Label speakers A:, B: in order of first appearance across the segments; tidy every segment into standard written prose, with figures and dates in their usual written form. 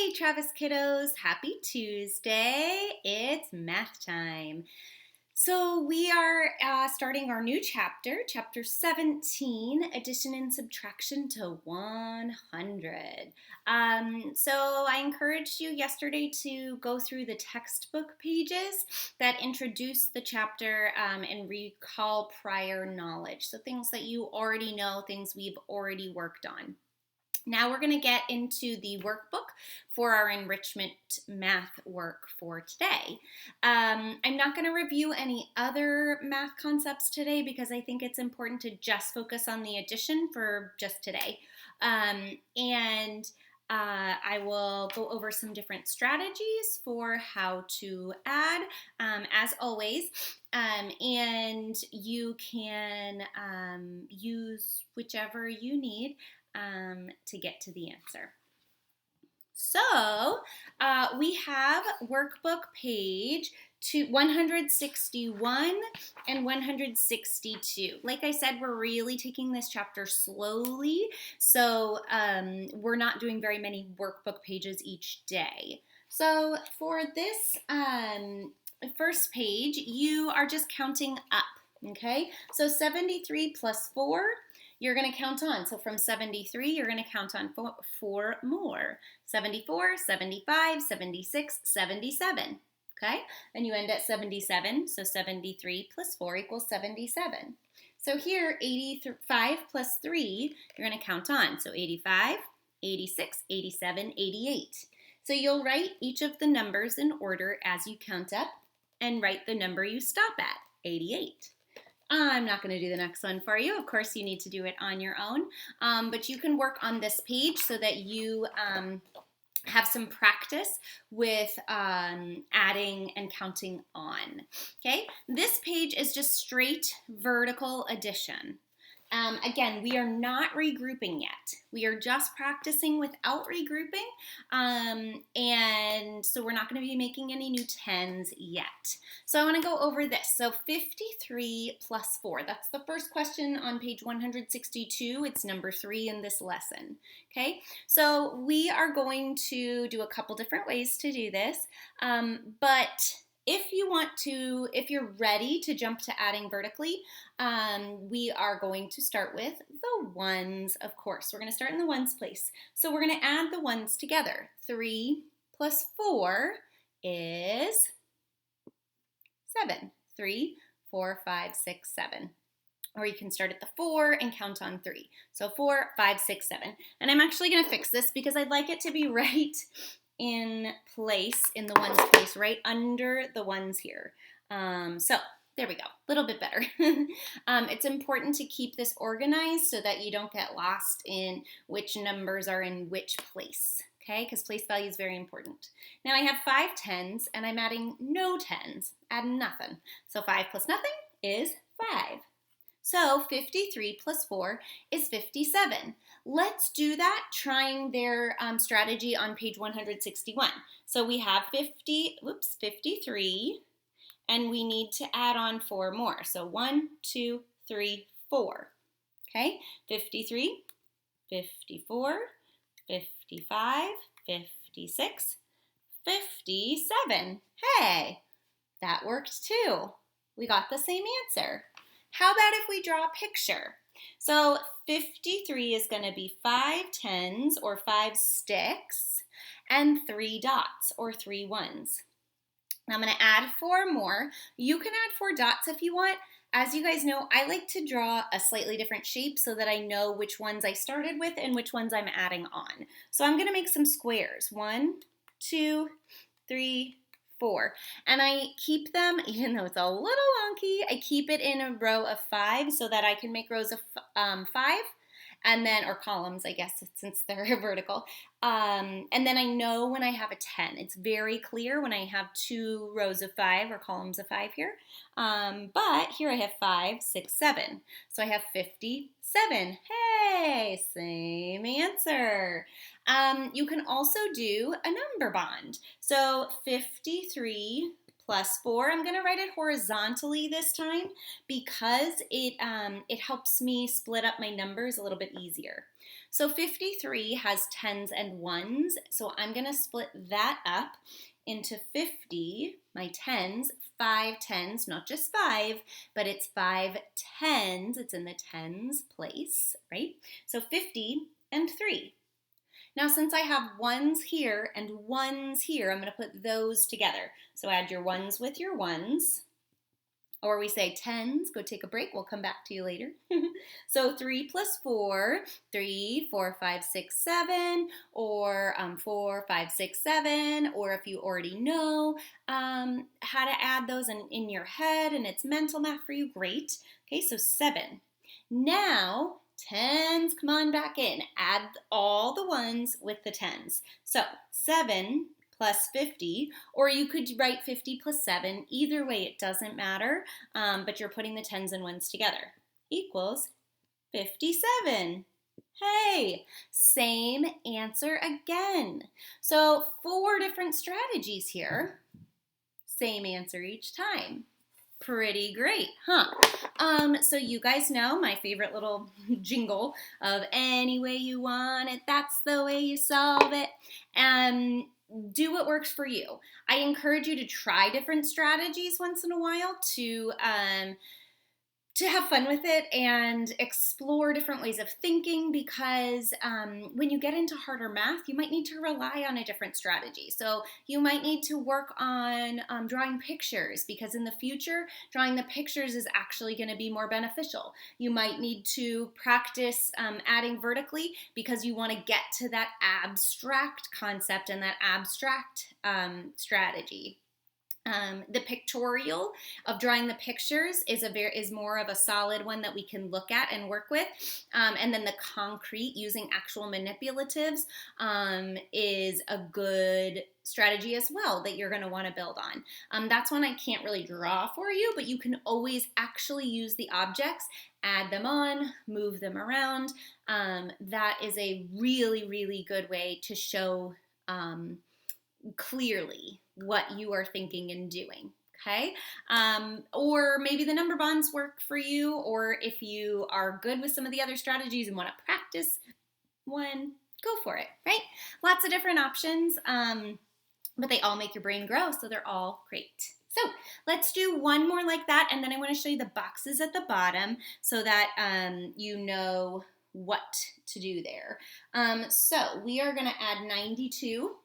A: Hey, Travis kiddos, happy Tuesday. It's math time. So we are starting our new chapter, chapter 17, addition and subtraction to 100. So I encouraged you yesterday to go through the textbook pages that introduce the chapter and recall prior knowledge. So things that you already know, things we've already worked on. Now we're going to get into the workbook for our enrichment math work for today. I'm not going to review any other math concepts today because I think it's important to just focus on the addition for just today. I will go over some different strategies for how to add, as always. And you can use whichever you need to get to the answer. So we have workbook page 161 and 162. Like I said, we're really taking this chapter slowly, so we're not doing very many workbook pages each day. So for this first page, you are just counting up, okay? So 73 plus 4, you're going to count on. So from 73, you're going to count on four more. 74, 75, 76, 77. Okay? And you end at 77. So 73 plus 4 equals 77. So here, 85 plus 3, you're going to count on. So 85, 86, 87, 88. So you'll write each of the numbers in order as you count up and write the number you stop at, 88. I'm not going to do the next one for you. Of course, you need to do it on your own, but you can work on this page so that you have some practice with adding and counting on. Okay, this page is just straight vertical addition. Again, we are not regrouping yet. We are just practicing without regrouping, and so we're not going to be making any new tens yet. So I want to go over this. So 53 plus 4, that's the first question on page 162. It's number 3 in this lesson. Okay, so we are going to do a couple different ways to do this, but if you're ready to jump to adding vertically, we are going to start with the ones, of course. We're going to start in the ones place. So we're going to add the ones together. 3 plus 4 is 7. 3, 4, 5, 6, 7. Or you can start at the 4 and count on 3. So 4, 5, 6, 7. And I'm actually going to fix this because I'd like it to be right in place, in the ones place, right under the ones here. So there we go, a little bit better. It's important to keep this organized so that you don't get lost in which numbers are in which place, okay? Because place value is very important. Now I have 5 tens and I'm adding no tens, add nothing. So 5 plus nothing is 5. So 53 plus 4 is 57. Let's do that trying their strategy on page 161. So we have 53, and we need to add on 4 more. So 1, 2, 3, 4. Okay, 53, 54, 55, 56, 57. Hey, that worked too. We got the same answer. How about if we draw a picture? So 53 is going to be 5 tens or 5 sticks and 3 dots or 3 ones. Now I'm going to add 4 more. You can add 4 dots if you want. As you guys know, I like to draw a slightly different shape so that I know which ones I started with and which ones I'm adding on. So I'm going to make some squares. 1, 2, 3, 4. And I keep them, even though it's a little wonky, I keep it in a row of 5 so that I can make rows of 5 and then, or columns, I guess, since they're vertical. And then I know when I have a 10. It's very clear when I have 2 rows of 5 or columns of 5 here. But here I have 5, 6, 7. So I have 57. Hey, same answer. You can also do a number bond. So 53 plus 4, I'm going to write it horizontally this time because it helps me split up my numbers a little bit easier. So 53 has tens and ones, so I'm going to split that up into 50, my tens, 5 tens, not just 5, but it's 5 tens. It's in the tens place, right? So 50 and 3. Now, since I have ones here and ones here, I'm going to put those together. So add your ones with your ones. Or we say tens, go take a break. We'll come back to you later. So 3 plus 4, 3, 4, 5, 6, 7, or 4, 5, 6, 7, or if you already know how to add those in your head and it's mental math for you, great. Okay, so 7. Now, tens, come on back in. Add all the ones with the tens. So 7 plus 50, or you could write 50 plus 7. Either way, it doesn't matter, but you're putting the tens and ones together. Equals 57. Hey, same answer again. So 4 different strategies here. Same answer each time. Pretty great, huh? So you guys know my favorite little jingle of any way you want it, that's the way you solve it. Do what works for you. I encourage you to try different strategies once in a while to have fun with it and explore different ways of thinking, because when you get into harder math, you might need to rely on a different strategy. So you might need to work on drawing pictures, because in the future, drawing the pictures is actually going to be more beneficial. You might need to practice adding vertically, because you want to get to that abstract concept and that abstract strategy. The pictorial of drawing the pictures is more of a solid one that we can look at and work with. And then the concrete, using actual manipulatives, is a good strategy as well that you're going to want to build on. That's one I can't really draw for you, but you can always actually use the objects, add them on, move them around. That is a really, really good way to show clearly what you are thinking and doing, okay? Or maybe the number bonds work for you, or if you are good with some of the other strategies and want to practice one, go for it, right? Lots of different options, but they all make your brain grow, so they're all great. So let's do one more like that, and then I want to show you the boxes at the bottom so that you know what to do there. So we are going to add 92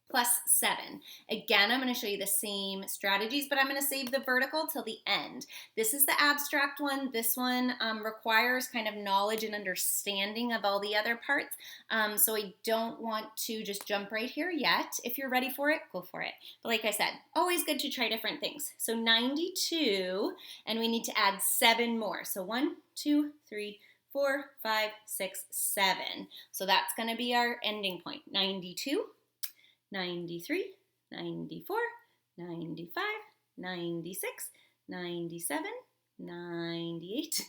A: plus 7. Again, I'm going to show you the same strategies, but I'm going to save the vertical till the end. This is the abstract one. This one requires kind of knowledge and understanding of all the other parts. So I don't want to just jump right here yet. If you're ready for it, go for it. But like I said, always good to try different things. So 92, and we need to add 7 more. So 1, 2, 3, 4, 5, 6, 7. So that's going to be our ending point. 92. 93, 94, 95, 96, 97, 98,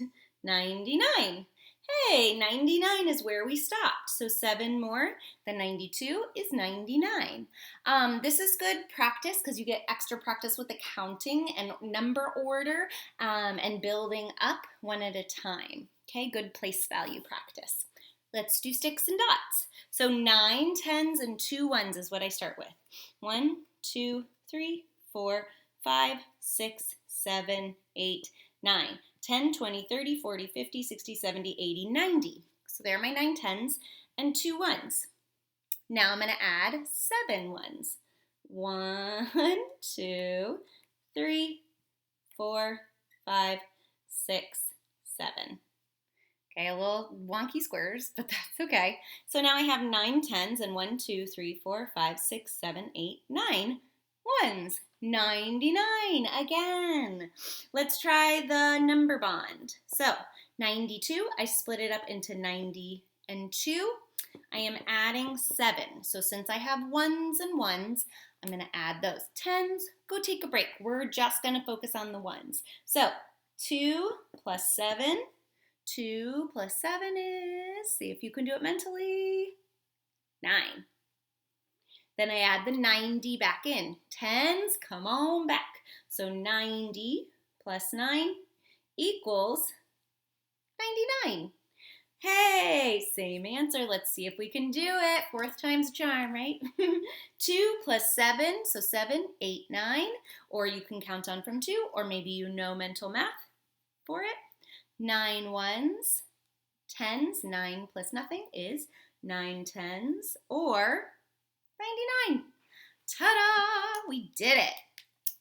A: 99. Hey, 99 is where we stopped. So 7 more than 92 is 99. This is good practice because you get extra practice with the counting and number order and building up one at a time. Okay, good place value practice. Let's do sticks and dots. So 9 tens and 2 ones is what I start with. 1, 2, 3, 4, 5, 6, 7, 8, 9. 10, 20, 30, 40, 50, 60, 70, 80, 90. So there are my 9 tens and 2 ones. Now I'm going to add 7 ones. 1, 2, 3, 4, 5, 6, 7. Okay, a little wonky squares, but that's okay. So now I have 9 tens and 1, 2, 3, 4, 5, 6, 7, 8, 9 ones. 99 again. Let's try the number bond. So 92, I split it up into 90 and 2. I am adding 7. So since I have ones and ones, I'm going to add those. Tens, go take a break. We're just going to focus on the ones. So 2 plus 7. 2 plus 7 is, see if you can do it mentally, 9. Then I add the 90 back in. Tens, come on back. So 90 plus 9 equals 99. Hey, same answer. Let's see if we can do it. Fourth time's a charm, right? 2 plus 7, so 7, 8, 9. Or you can count on from 2, or maybe you know mental math for it. 9 ones, tens. 9 plus nothing is 9 tens, or 99. Ta-da! We did it.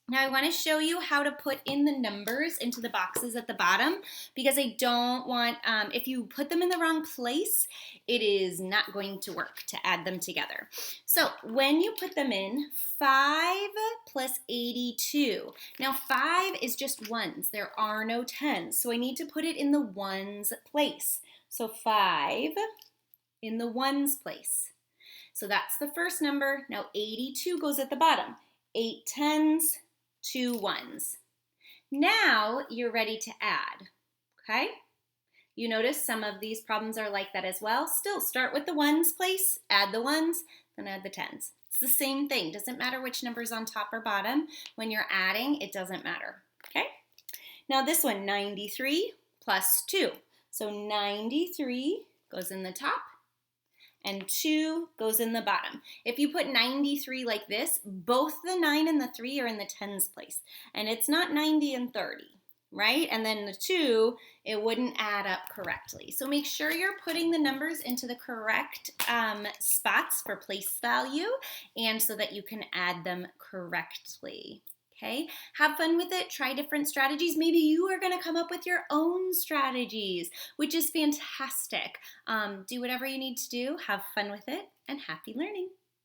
A: Now I want to show you how to put in the numbers into the boxes at the bottom because I don't want, if you put them in the wrong place, it is not going to work to add them together. So when you put them in, 5 plus 82. Now 5 is just ones. There are no tens. So I need to put it in the ones place. So 5 in the ones place. So that's the first number. Now 82 goes at the bottom. 8 tens, 2 ones. Now you're ready to add, okay? You notice some of these problems are like that as well. Still, start with the ones place, add the ones, then add the tens. It's the same thing. Doesn't matter which number's on top or bottom. When you're adding, it doesn't matter, okay? Now this one, 93 plus 2. So 93 goes in the top, and 2 goes in the bottom. If you put 93 like this, both the 9 and the 3 are in the tens place. And it's not 90 and 30, right? And then the 2, it wouldn't add up correctly. So make sure you're putting the numbers into the correct spots for place value and so that you can add them correctly. Okay, have fun with it. Try different strategies. Maybe you are going to come up with your own strategies, which is fantastic. Do whatever you need to do. Have fun with it and happy learning.